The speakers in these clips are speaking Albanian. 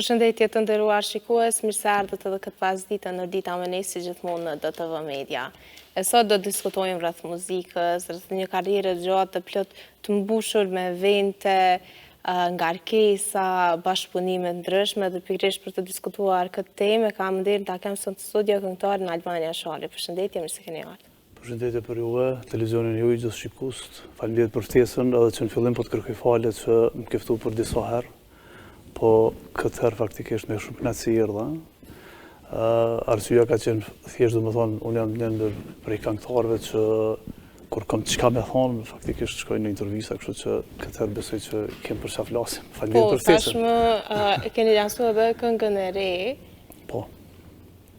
Përshëndetje të nderuar shikues, mirë se ardhët edhe këtë pasdite në Dita me ne si gjithmonë në DTV Media. E sot do diskutojmë rreth muzikës, rreth një karrierë gjatë të plot të mbushur me evente, ngarkesa, bashkëpunime ndryshme dhe pikërisht për të diskutuar këtë temë kam nderin ta kem sot në studio këngëtarin Albania Shali. Përshëndetje, mirë se keni ardhur. Përshëndetje për juve, televizionin juaj gjithë shikues. Faleminderit për ftesën, edhe që në fillim po të kërkoj falje që më keftu për disa herë. Po këtë herë faktikisht me shumë kënaqësi erdha. Arsyeja ka qenë thjesht domethënë unë jam një ndër prej këngëtarëve që kur kam çka me thonë faktikisht shkoj në intervista, kështu që këtë herë besoj që kem për çfarë flasim. Faleminderit për ftesën. Po, tashmë keni lansuar edhe këngën e re. Po.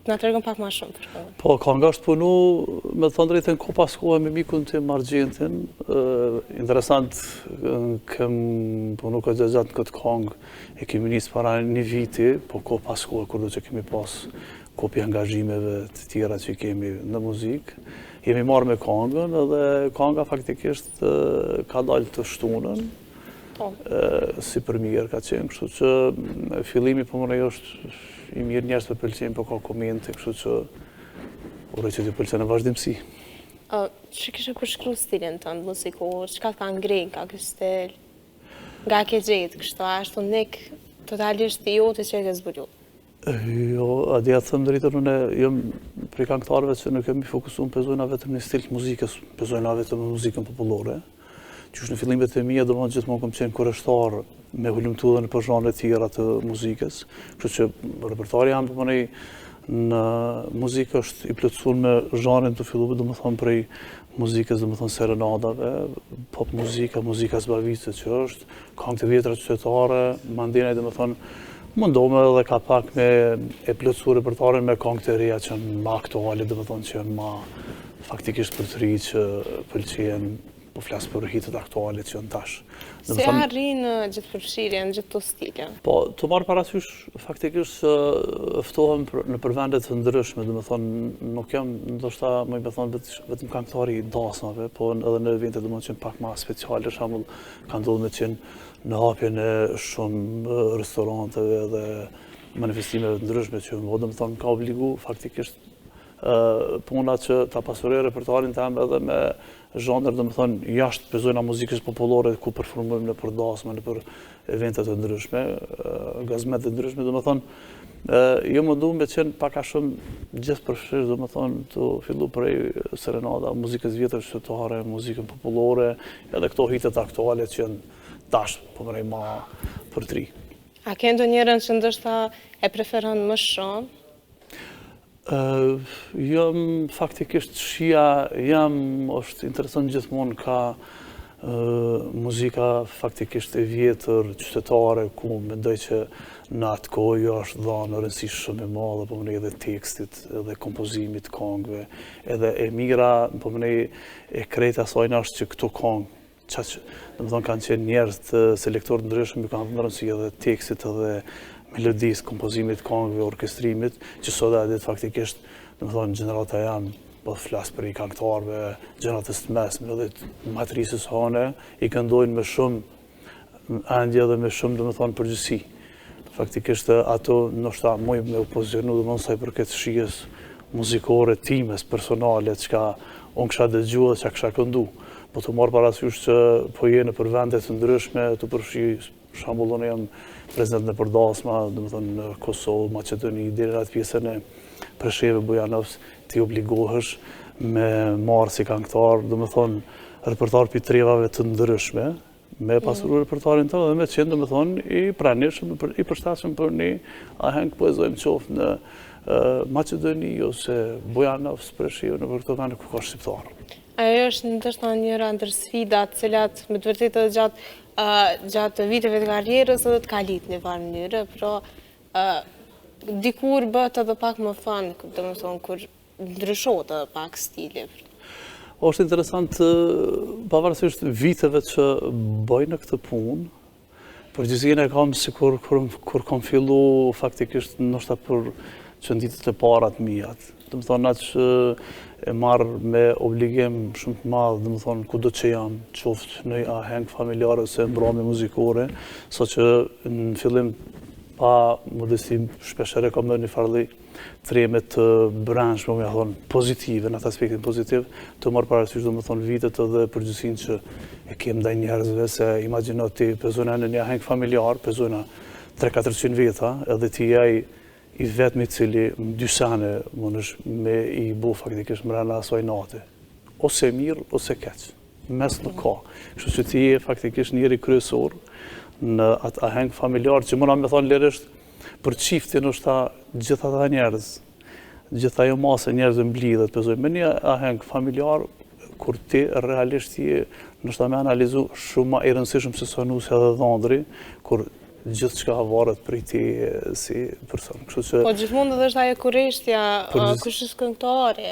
Na tregon pak më shumë për këngën. Po, kënga është punu, me të thënë drejtën, ko paskohet me mikun tim Argjentin. Interesant, kem punu këtë gjatë në këtë këngë, e kemi njësë para një viti, po ko paskohet kur do që kemi pas kopi angazhimeve të tjera që kemi në muzikë. Jemi marrë me këngën edhe kënga faktikisht ka dalë të shtunën, si për mirë ka qenë, kështu që fillimi për mënej është i mirë, njerëz të pëlqejnë, po ka komente, kështu që uroj që të pëlqejnë në vazhdimsi. Që kishe përshkruar stilin tënd muzikor, çka ka ngrinë, ka ky stil? Nga ke gjetë kështu, ashtu unik totalisht i jote që e ke zbuluar? Jo, a dia të them drejtën, unë jam prej këngëtarëve që nuk kemi fokusuar pezojna vetëm në stil të muzikës, pezojna vetëm në muzikën popullore. Qysh në fillimet e mia domosdoshmë gjithmonë kam qenë kurreshtar me hulumtu edhe në për zhanre të tjera të muzikës. Kështu që repertuari jam përmënej në muzikë është i plotësuar me zhanrin të filluar domethënë prej muzikës domethënë serenadave, pop muzika, muzika zbavitse që është, këngë të vjetra qytetare, mandena domethënë mundohme edhe ka pak me e plotësuar repertuarin me këngë të reja që janë më aktuale, domethënë që janë më faktikisht për të ri që pëlqejnë. Po flasë për hitet aktuale që janë tash. Si arrin gjithë përfshirjen, gjithë të stilin? Po, të marrë parasysh faktikisht ftohem në përvendet të ndryshme, dhe me thonë, nuk jam, ndoshta më i me thonë, vetëm këngëtari i dasmave, po edhe në evente dhe më qenë pak ma speciale, shambull, ka ndodhur me qenë në hapjen e shumë restoranteve dhe manifestimeve të ndryshme që më dhe me thonë, ka obligu faktikisht puna që ta pasuroj repertuarin tim edhe me zhanër, dhe më thonë, jashtë pezojna muzikës popullore ku performojmë në për dasma, në për eventet të ndryshme, gazmet të ndryshme, dhe më thonë, jo më du me qenë paka shumë gjithë përfshirë, dhe më thonë, të fillu prej serenada, muzikës vjetër qytetare, muzikën popullore, edhe këto hitet aktuale që janë tash, po mërej ma për tri. A ke ndonjërin që ndoshta e preferon më shumë? Jam faktikisht është interesant gjithmonë ka muzika faktikisht e vjetër, qytetare, ku mendoj që në atë kohë është dhënë rëndësi shumë e madhe, po mënej edhe tekstit, edhe kompozimit këngëve, edhe e mira, po mënej e krejta asajna është që këto këngë, domethënë kanë qenë njerëz të selektorë ndryshëm, ju kanë dhënë rëndësi edhe tekstit edhe melodisë, kompozimit, këngëve, orkestrimit, që sot e ditë faktikisht, domethënë gjenerata janë, po flasë për i këngëtarëve, gjeneratës të mesme dhe matrisës hane, i këndojnë me shumë endje dhe me shumë, domethënë, përgjithësi. Faktikisht ato ndoshta muj me u pozicionu domethënë sa i përket shijes muzikore times, personale, çka unë kisha dëgjuar, çka kisha këndu. Po të marr parasysh që po je në vendet të ndryshme, të përfshi shembull unë jam prezident në përdasma, domethënë në Kosovë, Maqedoni, deri në atë pjesën e Presheve, Bujanovës, ti obligohesh me marrë si këngëtar, domethënë repertuar për trevave të ndryshme, me pasuru repertuarin të dhe me qenë domethënë i pranishëm, i përshtatshëm për një aheng poezojmë qoftë në Maqedoni ose Bujanovës, Presheve, në për këto vende ku ka shqiptar. Ajo është ndoshta njëra ndër sfidat, cilat me të vërtetë gjatë viteve të karrierës edhe të kalit në farë mënyrë, pero dikur bët edhe pak më fun, domethënë kur ndryshohet edhe pak stili. Është interesant, pavarësisht viteve që bëj në këtë punë, përgjithësinë e kam si kur kam fillu faktikisht ndoshta për çnditët e para të mia. Domethënë që e marrë me obligim shumë të madh, domethënë kudo që jam, qoftë në aheng familjar ose mbrëmje muzikore, saqë në fillim pa modestim shpeshere kam dhe një farli treme të branshme, me thonë pozitive, në atë aspektin pozitiv, të marrë parasysh do më thonë vitet edhe përgjësin që e kem ndaj njerëzve, se imagjino ti pëzona në një aheng familjar, pëzona 300-400 veta, edhe ti jaj i vetmi cili më dysane mënësh me i bu faktikisht mrena asoj nate. Ose mirë, ose keq. Mes në ka. Kështu që ti je faktikisht njeri kryesor në atë aheng familjar, që mëna me thonë lirisht, për qiftin është ta gjitha ta njerëz, gjitha jo masë njerëz mblidhet, pëzoj me një aheng familjar, kur ti realisht je nështë ta me analizu shumë ma i rëndësishëm se sonusja dhe dhondri, kur gjithë çka varet prej ti si person. Po gjithmonë edhe është ajo kurreshtja, kush është këngëtari,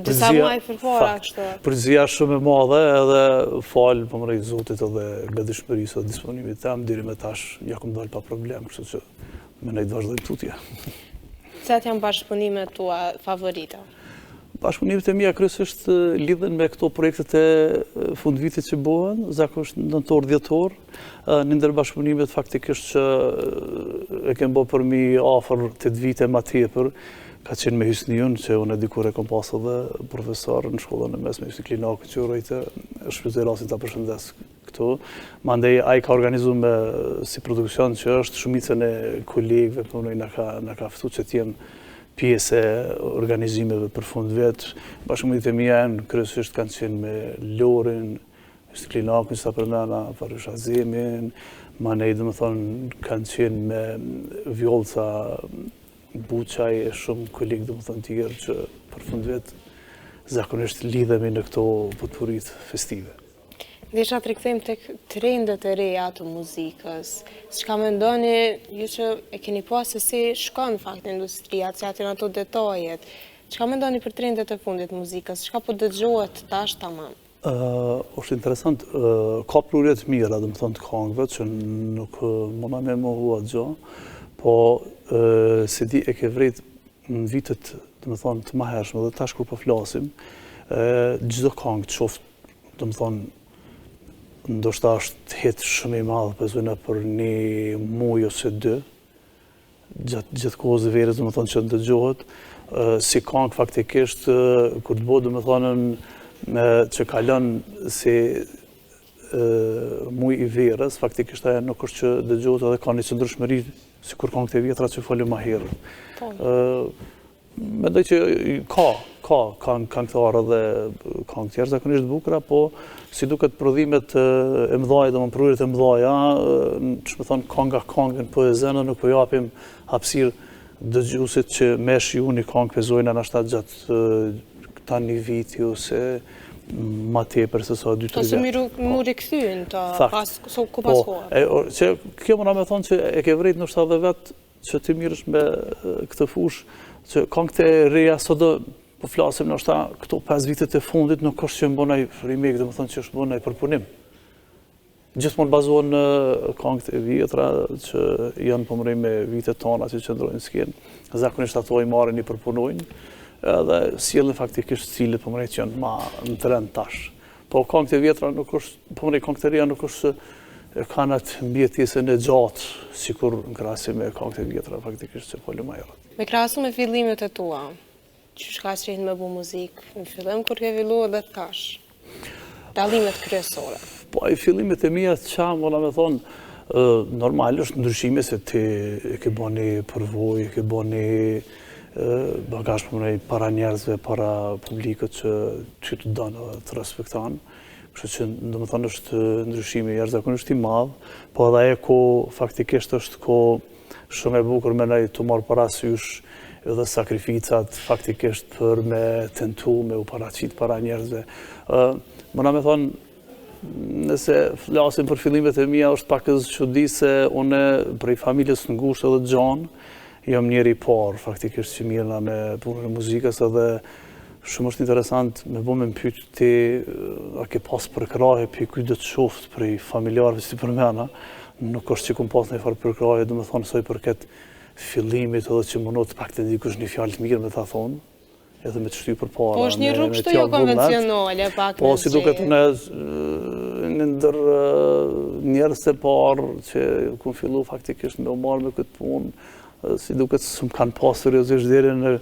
disa muaj përpara kështu. Përgjegjësia shumë e madhe edhe falë përmërej Zotit edhe gatishmërisë dhe disponimit tem, deri me tash ja kom dalë pa problem, kështu që me nejtë vazhdoj tutje. Cilat janë bashkëpunimet tua favorita? Bashkëpunimet e mia kryesisht lidhen me këto projektet e fundvitit që bëhen, zakonisht nëntor, dhjetor. Në ndër bashkëpunimet faktikisht që e kem bërë për mi afër 8 vite ma tepër, ka qenë me Hysniun, që unë dikur e kom pas edhe profesor në shkollën e mesme Hysni Klinaku, që urojtë shpëtoj rastin ta përshëndes këtu. Mandej ai ka organizuar me si produksion që është shumicën e kolegëve, punoj na ka ftuar që të jem pjesë e organizimeve për fund vetë. Bashkëpunimet e mia kryesisht kanë qenë me Lorin, Klinaku, që ta përmena, Farush Azemin, manej dhe më thonë kanë qenë me Vjollca Buçaj e shumë kolegë dhe më thonë tjerë që për fund vetë zakonisht lidhemi në këto potpurit festive. Desha të rikthejmë tek trendet e reja të muzikës. Çka mendoni ju që e keni pas se si shkon fakt industria, që aty në ato detajet. Çka mendoni për trendet e fundit muzikës? Çka po dëgjohet tash tamam? Është interesant, ka plurjet mira, dhe më thonë të kongëve, që nuk mëna me më hua gjo, po se di e ke vrejt në vitet, dhe më thonë, të mahershme, dhe tash kur po flasim, gjithdo kongë të shoftë, dhe më thonë, ndoshta është hit shumë i madhë, pëzuna për një muj ose 2, gjatë kohës dhe verës, dhe më thonë që ndëgjohet, si kongë faktikisht, kur të bodë, dhe më thonë, që kalon si muj i verës, faktikisht aja nuk është që dëgjohet edhe ka një qëndrueshmëri si kur kongët e vjetra që folëm ma herë. Mendoj që ka këngëtarë dhe kongë tjerë zakonisht bukura, po si duket prodhimet e mëdhaja dhe më prurit e mëdhaja, që me thonë konga kongën po e zënë, nuk po japim hapësirë dëgjuesit që me shiu një kongë pezojnë anashtat gjatë këta një viti ose ma tepër se sa 2-3 vjetë. Ose mu rikthyen të ku pas kohë. Kjo mëna me thonë që e ke vrejt nështë edhe vetë që ti mirësh me këtë fush, që kongët e reja sot dhe po flasim nështë këto 5 vitet e fundit nuk është që më bonaj remake, dhe më thonë që është bonaj përpunim. Gjithmonë bazohen në kongët e vjetra që janë pëmërej me vitet tona që qëndrojnë s'kenë. Zakonisht ato i marrin i përpunojnë, edhe sjellin faktikisht cilët pëmërej që janë ma në trend tash. Po kongët e vjetra nuk është, pëmërej kongët e reja nuk është e kanë atë mbjetjesën e gjatë, si kur në krahasim me kongët e vjetra faktikisht që polu ma jarët. Me krahasu me fillimet e tua, që shka qenë me bu muzikë, në fillim kur ke fillu edhe tash, dallimet kryesore? Po, i fillimet e mija qa, mëna me thonë, normal është ndryshime se ti e ke bani përvoj, e ke bani bagazh për para njerëzve, para publikët që ty të danë dhe të respektanë. Kështu që, do më thonë, është ndryshimi jashtëzakonisht i madh, po edhe e ko faktikisht është ko shumë e bukur me nej të marrë parasysh edhe sakrificat faktikisht për me tentu, me u paraqit para njerëzve. Mëna me thonë, nëse flasim për fillimet e mia, është pak e çudi se une prej familjes të ngushtë edhe gjanë, jam njeri i parë faktikisht që mirëna me punën e muzikës, edhe shumë është interesant me bo me mpyt ti a ke pas përkraje për kuj dhe të shoftë prej familjarëve si për mena, nuk është që kum pas në i farë përkraje, dhe me thonë soj përket fillimit edhe që mënot pak të ndikush një fjallë të mirë me ta thonë, edhe me të shty për para. Po është një rrugë shtë jo konvencionale, pak po si duket një ndër njerëz të parë që ku fillu faktikisht me u marrë me këtë punë, si duket s'm kanë pas seriozisht deri në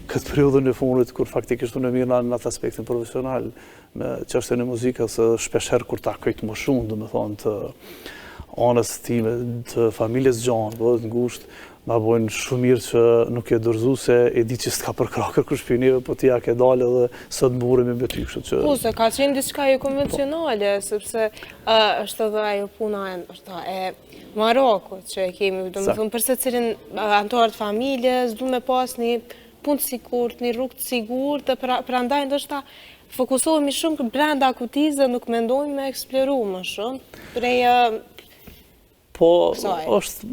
këtë periudhën e fundit kur faktikisht unë mirë në atë aspektin profesional me çështjen e muzikës, shpeshherë kur takoj të më shumë, domethënë të anës time, të familjes gjanë, të ngushtë, ma bojnë shumë mirë që nuk e dorëzu se e di që s'ka për krahë kërkush për neve, po t'ja ke dalë edhe sot mburemi me ty, kështu që... Po, se ka qenë diçka jo konvencionale, sepse është edhe ajo puna e Marokut që e kemi, do më thëmë përse cilin antarët familjes, du me pas një punë të sigurt, një rrugë të sigurt, pra ndaj ndoshta fokusohemi shumë brenda kutizë, nuk mendojmë me eksploru më shumë, prej... Po, është,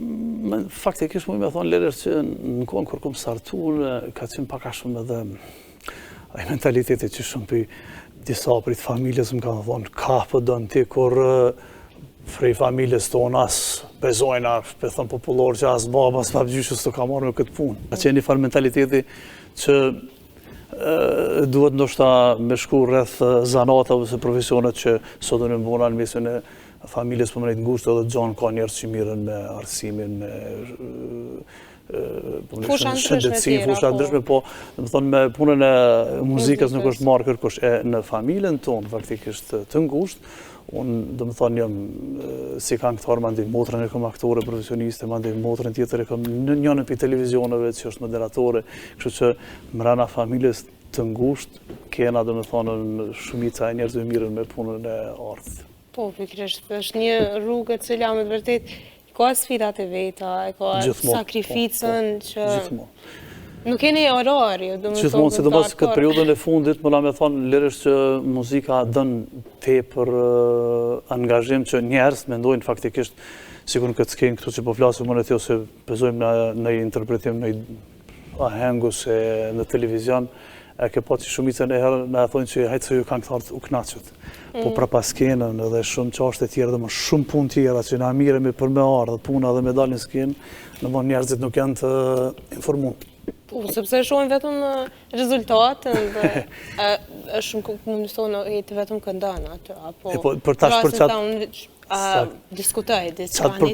faktikisht mu me thonë lërës që në kohën kur kom sartu, ka qenë paka shumë edhe ai mentaliteti që shumë për disa prit familjes më kanë thonë, ka për dënë ti kur frej familjes tonë as bezojna, për thënë popullor që as baba, as papgjyshës të ka marrë me këtë punë. Ka qenë një farë mentaliteti që duhet ndoshta me shku rreth zanata ose profesionet që sot në mbuna në mesin e familjes për mënejt ngushtë edhe gjanë ka njerës që mirën me arsimin, me shëndetësi, fusha ndryshme, po dhe më thonë me punën e muzikës nuk është marrë kërkush e në familjen tonë, faktikisht të ngushtë, unë dhe më thonë jam si këngëtar, ma ndih motrën e kom aktore profesioniste, ma ndih motrën tjetër e kom në njënën për televizionëve që është moderatore, kështu që mrena familjes të ngushtë, kena dhe më thonë shumica e njerëzve mirën me punën e artë. Po, pikërisht, është një rrugë e cila me të vërtet ka sfidat e veta, ka sakrificën që... Nuk keni orari, do më thonë... Gjithmonë, sidomos këtë periudhën e fundit, më na me thonë lirësht që muzika dën tepër angazhim që njerëz mendojnë faktikisht, sikur në këtë skenë këtu që po flasim më në tjo se pëzojmë në interpretim në ahengu se në televizion, e ke po që shumicën e herë në e thonë që hajtë se ju kanë këtartë u knaqët. Po pra pas skenën edhe shumë qashtë e tjerë dhe më shumë punë tjera që na miremi për me ardhë, puna dhe me dalin skenë, në më njerëzit nuk janë të informuar. Po, sepse shohin vetëm rezultatën dhe shumë më mësonë e të vetëm këndana atë, apo... Për tash për qatë... Diskutoj,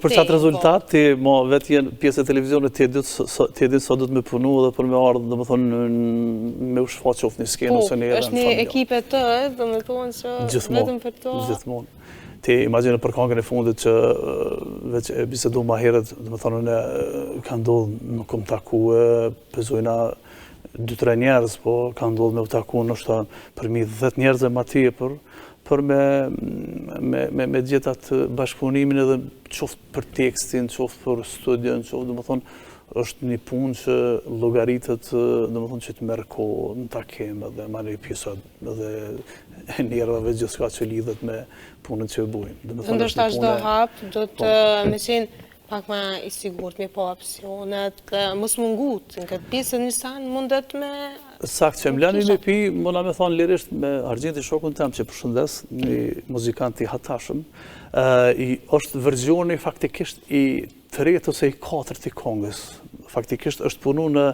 për qatë rezultat, ti ma vetë jenë pjesë e televizionit, ti e ditë sa du të me punu dhe për me ardhë, dhe më thonë, me u shfaq qoftë një skenë ose një është një ekipe të, dhe me thonë që vetëm për to... Gjithmonë. Ti imagine për këngën e fundit që veç e bisedu ma heret, dhe me thonë në ka ndodhë, nuk kom taku pëzojna 2-3 njerëz, po ka ndodhë me u taku nështë përmi 10 njerëz e ma tjepër, për me gjetat bashkëpunimin edhe qoftë për tekstin, qoftë për studion, qoftë, dhe me thonë, është një punë që logaritët, dhe me thonë që të merë kohë në takim edhe ma një pjesat edhe njerëve gjithë që lidhet me punën që e bujnë. Ndështë ashtë do hapë, do të me qenë pak ma i sigurt, me po opcionet, mos mungut, në këtë pjesë një sanë mundet me... Sakt që më lani me pi, më na me thonë lirisht me Argjenti shokun tem që përshëndes, një muzikant i hatashëm, është verzioni faktikisht i 3 ose i 4 i kongës. Faktikisht është punu në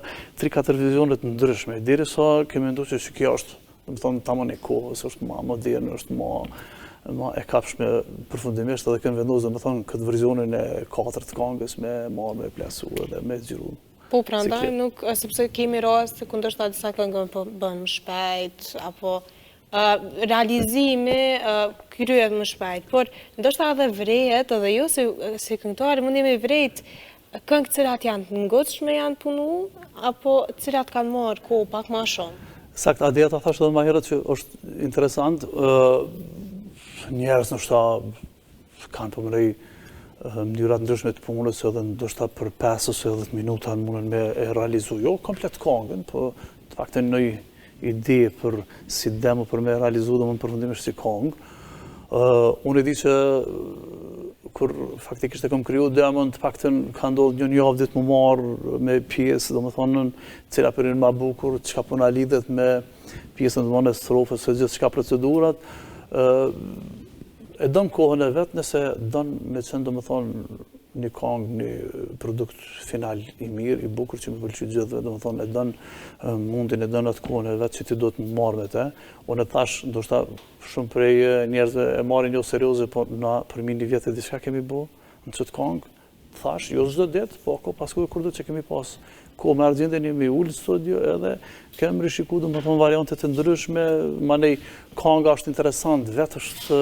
3-4 vizionet ndryshme, diri sa kemi ndu që kjo është, më thonë tamon e kohës, është ma modern, është ma e kapshme përfundimisht edhe kënë vendosë, më thonë këtë verzionin e 4 të kongës me marrë, me plesu edhe me zgjiru. Po, pra ndaj nuk, sepse kemi rast të kundërshta disa këngën po bënë më shpejt, apo realizimi kryet më shpejt, por ndoshta edhe vrejet, edhe jo si këngëtari mundi me vrejt këngë cilat janë të ngutshme janë punu, apo cilat kanë marrë kohë pak ma shumë. Sakt, Adia ta thashtë edhe ma herët që është interesant, njerës nështë kanë përmërej mënyrat ndryshme të punës edhe ndoshta për 5 ose 10 minuta në mundën me e realizu, jo komplet kongën, po të faktin në ide për si demo për me realizu dhe më në përfundimisht si kongë. Unë e di që kur faktikisht e kom kriju demon, të faktin ka ndodhë një javë ditë më marë me pjesë, dhe më thonën cila përin ma bukur, qka përna lidhet me pjesën dhe më në strofës e gjithë qka procedurat, e dënë kohën e vetë nëse dënë me qenë, do më thonë, një këngë, një produkt final i mirë, i bukur që më pëlqy gjithëve, do më thonë e dënë mundin, e dënë atë kone vetë që ti do të marrë me te. Unë e thash, ndoshta shumë prej njerëzve e marrin jo serioze, po na përmi një vjetë e diçka kemi bo në qëtë këngë, thash, jo çdo ditë, po ko pasku kur do që kemi pas ko me argjendin jemi ullë në studio edhe kemë rishiku do më thonë variantet të ndryshme, manej kënga është interesant, vetë është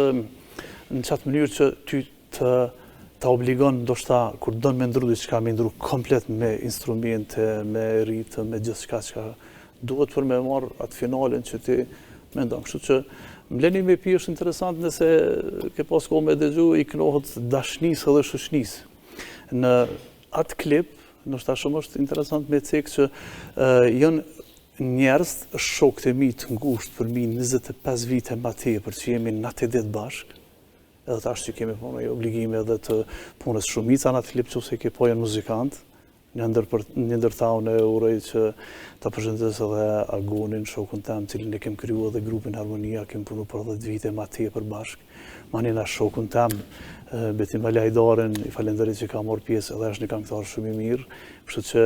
në qatë mënyrë që ty të obligon ndoshta kur dënë me ndru diçka, me ndru komplet me instrumente, me ritëm, me gjithë çka duhet për me marrë atë finalin që ti me ndonë. Kështu që mleni me pi është interesant nëse ke pas ko me dëgju i knohet dashnis edhe shoqnis. Në atë klip, ndoshta shumë është interesant me cekë që janë njerëz shokët e mi të ngushtë për mi 25 vite ma tepër që jemi në atë ditë bashkë, edhe tash që kemi punë obligime edhe të punës shumica në atë klip që se ke po janë muzikantë, një ndër ta unë e uroj që ta përshëndes edhe Agonin, shokun tem, cilin e kem kriju edhe grupin Harmonia, kem punu për 10 vite ma tepër bashkë, manina shokun tem, Betim Alajdarin, i falenderit që ka marrë pjesë edhe është një këngëtar shumë i mirë, kështu që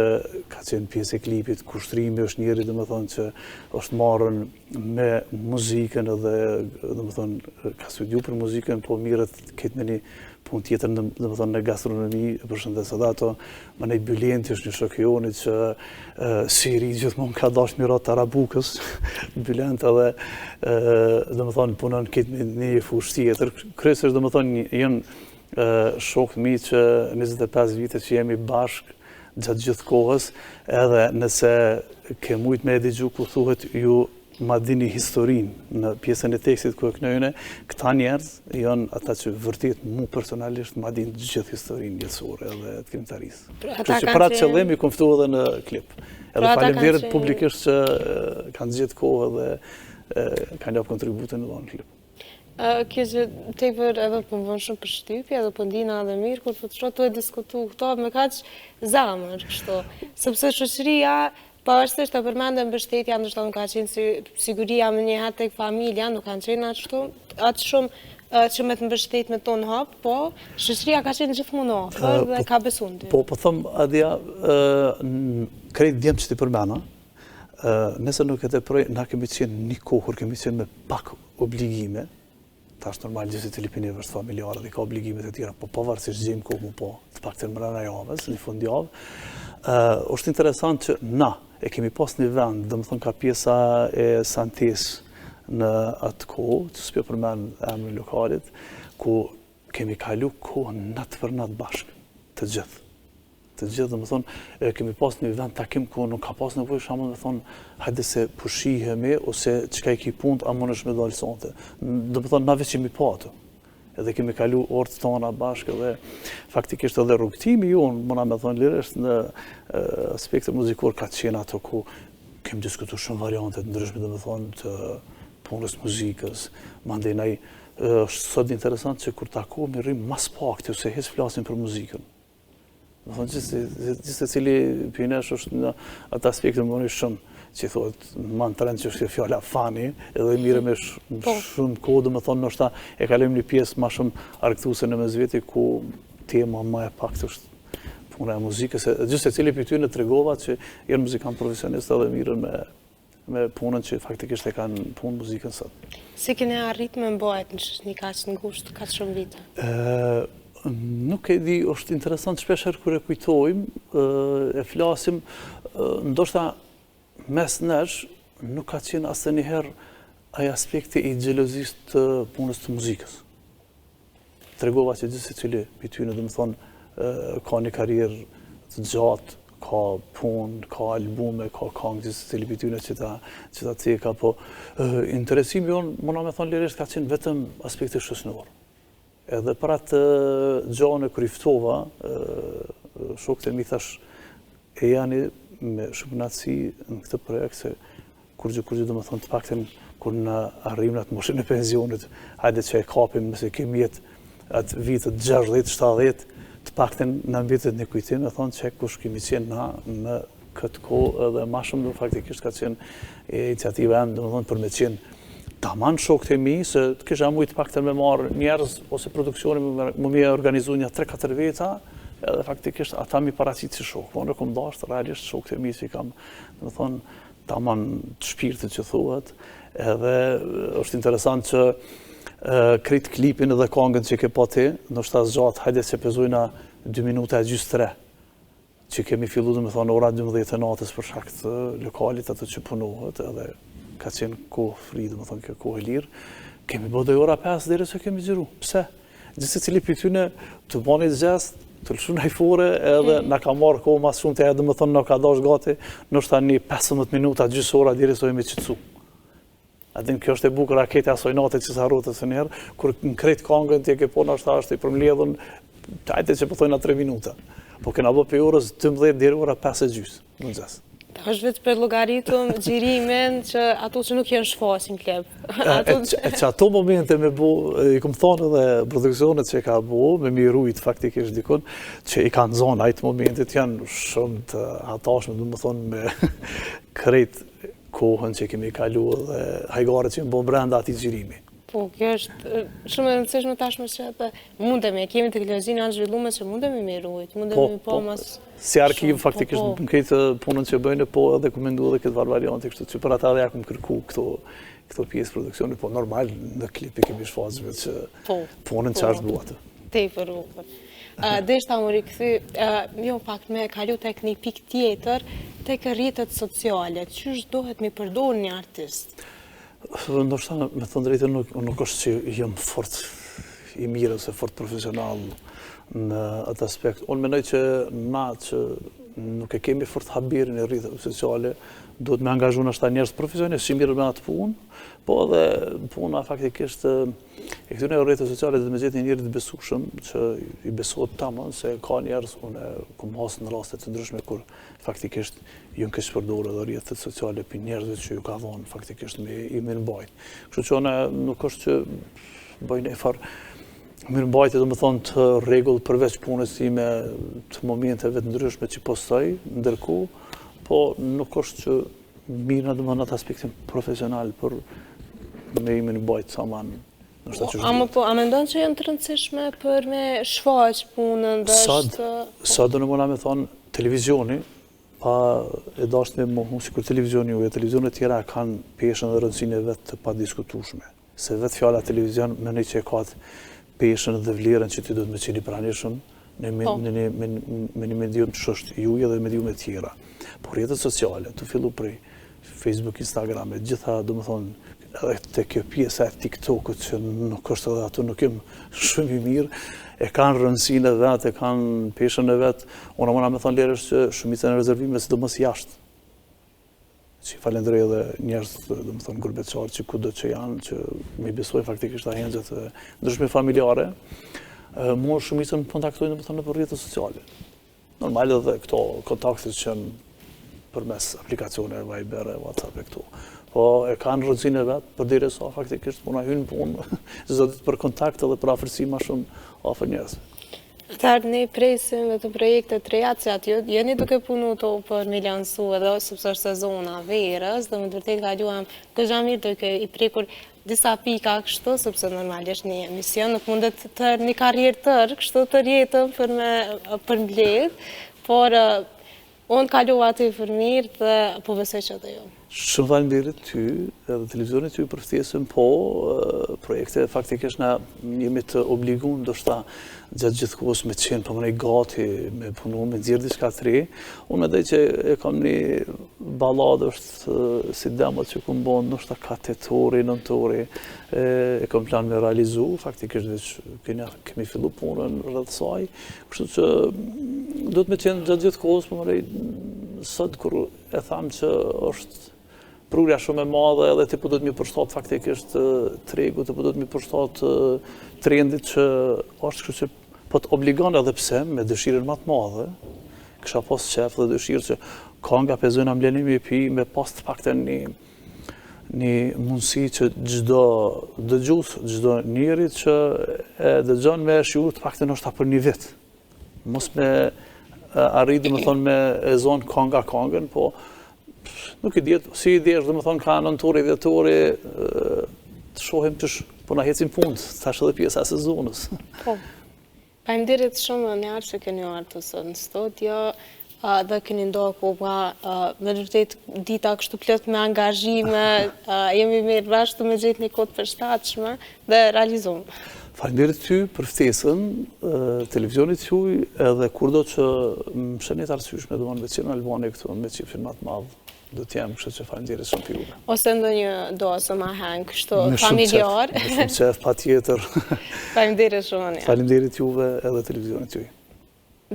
ka qenë pjesë e klipit, kushtrimi është njëri dhe më thonë që është marrën me muzikën edhe dhe më thonë ka studiu për muzikën, po mirët këtë me një punë tjetër dhe më thonë në gastronomi, përshëndes edhe ato, ma nej Bylenti është një shokionit që Siri gjithmonë ka dash mirat të Arabukës, Bylent edhe dhe më thonë punën këtë me një fush tjetër, kryesisht dhe më thonë jenë shokët mi që 25 vite që jemi bashkë gjatë gjithë kohës, edhe nëse ke mujt me edhigju ku thuhet ju ma dini historinë në pjesën e tekstit ku e kënojnë, këta njerëz janë ata që vërtet mu personalisht ma din gjithë historinë jetësore edhe të krimtarisë. Kështu që për atë qëllim i konftu edhe në klip. Edhe faleminderit publikisht që kanë gjithë kohë edhe kanë japë kontributin edhe në klip. Kjo që tepër edhe po më vënë shumë për shtypje, edhe po ndina edhe mirë, kur të të e diskutu këto me kaq zamër, kështu. Sepse shoqëria, pavarësisht të përmendëm mbështetja, ndoshta nuk ka qenë siguria më njëherë tek familja, nuk kanë qenë atë shumë që me të mbështet me tonë hap, po shoqëria ka qenë gjithmonë afër dhe ka besuar ty. Po them Adia, krejt djemë që ti përmena, nëse nuk e teproj, na kemi qenë një kohër, kemi qenë me pak obligime, ta është normal gjithë të lipin e vërst familjarë dhe ka obligimet e tjera, po pavarësisht gjemë kohë mu po, të pak të mrena javës, një fund javë, është interesant që na e kemi pas një vend, dhe më thënë ka pjesa e Santes në atë kohë, që s'pjo përmen emrin lokalit, ku kemi kalu kohë natë për natë bashkë, të gjithë. Të gjithë, dhe më thonë, kemi pas një vend takim ku nuk ka pas nevojë shamë, dhe thonë, hajde se pushihemi, ose qka i ki punt, a më nëshme dalë sonte. Dhe më thonë, na veç jemi pa atë. Edhe kemi kalu orët tona bashkë, edhe faktikisht edhe rrugtimi ju, mëna me thonë lirisht, në aspekte muzikor ka qenë ato ku kemi diskutu shumë variantet ndryshme, dhe më thonë, të punës muzikës. Mandej, është sot interesant që kur takohemi rrim mas pakti, ose hes flasim për muzikën. Gjithë cili pinesh është në atë aspekte më një shumë, që i thotë, ma në trend që është fjalla fani, edhe mire me shumë kohë, dhe më thonë, nështë ta e kalem një pjesë ma shumë arktuse në mezveti, ku tema ma e pak të është puna e muzikës. Gjithë cili për ty në tregova që jenë muzikant profesionist edhe mirën me punën që faktikisht e kanë punë muzikën sot. Si kene arrit me mbajt në një kaqë ngusht, kaqë shumë vite? Nuk e di, është interesant shpesher kër e kujtojmë, e flasim, ndoshta mes nesh nuk ka qenë asë njëherë aja aspekti i gjelozisht të punës të muzikës. Tregova që gjithë se cili për ty në dhe më thonë, ka një karierë të gjatë, ka punë, ka albume, ka këngë, gjithë se cili për ty në që ta ceka, po interesimi jonë, mëna me thonë lirisht, ka qenë vetëm aspekti shoqëror. Edhe për atë gjone kër i ftova, shokët e mi thash e janë me shumë natësi në këtë projekt, se kur gjë dhe më thonë të pakten kur në arrim në atë moshën e pensionit, hajde që e kapim nëse kemi jetë atë vitët 60-70, të pakten në mbitet një kujtim, e thonë që kush kemi qenë na në këtë kohë edhe ma shumë dhe faktikisht ka qenë iniciativa e më dhe më thonë për me qenë taman shokët e mi, se të kisha mujtë pak të me marë njerëz, ose produksioni më mi e organizu një 3-4 veta, edhe faktikisht ata mi paraqit si shok. Po në kom dashur realisht shokët e mi që kam, do të thonë, tamam të shpirtit që thuhet, edhe është interesant që krejt klipin edhe këngën që ke po ti, ndoshta zgjat, hajde se pezojna 2 minuta e gjys 3, që kemi fillu dhe me thonë ora 12 e natës për shkak të lokalit atë që punohet, edhe ka qenë kohë fri, dhe me thonë kjo kohë e lirë, kemi bëdoj ora 5 deri se kemi xhiru. Pse? Gjithse cili për tyne të bani gjest, të lëshu në hajfore, edhe na ka marrë kohë mas shumë të edhe, dhe me thonë në ka dash gati, nështë një 15 minuta, gjysë ora, diri së jemi qëtësu. Adin kjo është e bukur rakete asoj natë që sa rrutët së njerë, kur në krejt kongën tje ke po nështë ashtë i përmledhën, tajte që pëthojna 3 minuta. Po kena bë për orës 12 deri ora 5 e gjysë, në gjesë. Ta është vetë për logaritëm gjirimin që ato që nuk janë shfasin klep. Që ato momente me bu, i kom thonë edhe produksionet që ka bu, me mirujt faktikisht dikun, që i kanë zonë ajtë momentit janë shumë të atashme, du më thonë me krejt kohën që kemi kalu dhe hajgare që më bo brenda ati gjirimi. Po, kjo është shumë e rëndësishme tashmë që mundemi, kemi teknologjinë anë zhvillume që mundemi me rujt, mundemi po mas... Si arkiv faktikisht në këtë punën që bëjnë, po edhe ku mendu edhe këtë varianti, kështu që për ata dhe ja kom kërku këto pjesë produksionit, po normal në klipi kemi shfazëve që punën që është buatë. Te i për rrugën. Deshta më rikëthy, jo pak me kalu tek një pik tjetër, tek rrjetet sociale, qysh dohet me përdor një artist? Ndoshta, me thënë drejtën, nuk është që jam fort i mirë ose fort profesional në atë aspekt. Unë menoj që na që nuk e kemi fort habirin e rrjetet sociale, duhet me angazhu në ashta njerëz profesionistë që mirë me atë punë, po edhe puna faktikisht e këtyre rrjetet sociale dhe me gjetë një njerëz të besueshëm që i besohet tamam se ka njerëz, unë kom hasë në raste të ndryshme kur faktikisht ju në keq përdorë edhe rrjetet sociale për njerëzve që ju ka dhonë faktikisht me i mirëmbajt. Kështu që unë nuk është që bëjnë e farë mirëmbajtje, do më thonë të rregull përveç punës time të momenteve të ndryshme që postoj, ndërkohë, po nuk është që mirë në atë aspektin profesional për me i mirëmbajt sa manë. A mendon që janë të rëndësishme për me shfaq punën dhe është... Sa do në mëna me thonë, televizioni, pa e dashtë me mohu, si kur televizioni ju e televizionet tjera kanë peshën dhe rëndësinë e vetë të pa diskutushme. Se vetë fjalla televizion me një që e ka peshën dhe vlerën që ti do të me qeni pranishëm me një medium që është juje dhe medium e tjera. Por rrjetet sociale, të fillu prej Facebook, Instagram, gjitha, do më thonë, edhe të kjo pjesë e TikTok-ut që nuk është edhe ato nuk jem shumë i mirë, e kanë rëndësinë e vetë, e kanë peshën e vetë, unë mëna me thonë lirësh që shumicën e rezervime si do mësë jashtë. Që falendrej edhe njerëz, do më thonë, gurbeqarë që kudo që janë, që me besoj faktikisht a hengjët ndryshme familjare, mua shumicën më kontaktojnë, do më thonë, në për rrjetet sociale. Normal edhe këto kontaktet që janë përmes aplikacione, Viber, WhatsApp e këtu. Po e kanë rëndësinë e vetë, për dire sa faktikisht puna hynë punë, çdo ditë për kontakt edhe për afërsi ma shumë afër njerëzve. Atëherë ne presim dhe të projekte të reja që aty jeni duke punu to për me lansu edhe sepse është sezona verës, dhe më të vërtet kaluam gëzha mirë duke i prekur disa pika kështu, sepse normalisht një emision nuk mundet të një karrierë tërë, kështu të rjetëm për me përmbledh, por unë kaluva aty për mirë dhe po besoj që të jo. Shumë faleminderit ty edhe televizionit ty për ftesën, po projekte faktikisht na jemi të obliguar ndoshta gjatë gjithë kohës me qenë përmënej gati, me punu, me dzirë diçka të re. Unë mendoj që e kam një balladë është si demot që kom bon ndoshta katetori, nëntori, e kam plan me realizu, faktikisht veç kemi fillu punën rreth saj, kështu që do të me qenë gjatë gjithë kohës përmënej sot kur e tham që është prurja shumë e madhe edhe të po do të mi përshtat faktikisht tregu, të po do të mi përshtat trendit që është kështu që po të obligon edhe pse me dëshirën më të madhe, kësha pas qef dhe dëshirë që ka nga pezojna mblenimi e pi me pas të pakten një mundësi që gjdo dëgjus, gjdo njerit që e dëgjon me shiur të pakten është ta për një vit. Mos me arriti me thonë me e zonë ka nga kangën, po nuk i djetë, si i djesh dhe me thonë ka nëntori, vjetori, të shohim të po na hecim punë, tash edhe pjesa e sezonës. Po, Faleminderit shumë Njarë që keni ardhur të sot në studio dhe keni ndohë koha me vërtet dita kështu plot me angazhime, jemi mirë bashkë me gjetë një kohë të përshtatshme dhe realizum. Faleminderit ty për ftesën, televizionit juaj edhe kurdo që më shenet arsyeshme, do me qenë në Albani këtu me çiftin më të madh. Do t'jem, kështu që faleminderit shumë për juve. Ose ndonjë dosë më hang, kështu familjar. Me shumë qef, patjetër. Faleminderit shumë Njarë. Faleminderit juve edhe televizionit juaj.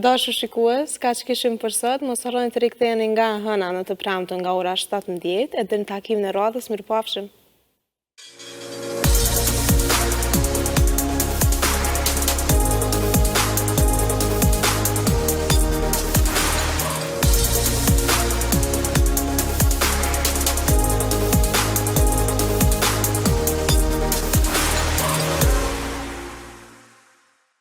Dashur shikues, ka që kishim për sot, mos harroni të riktheheni nga hëna në të premten nga ora 17 e deri në takimin e radhës, mirupafshim.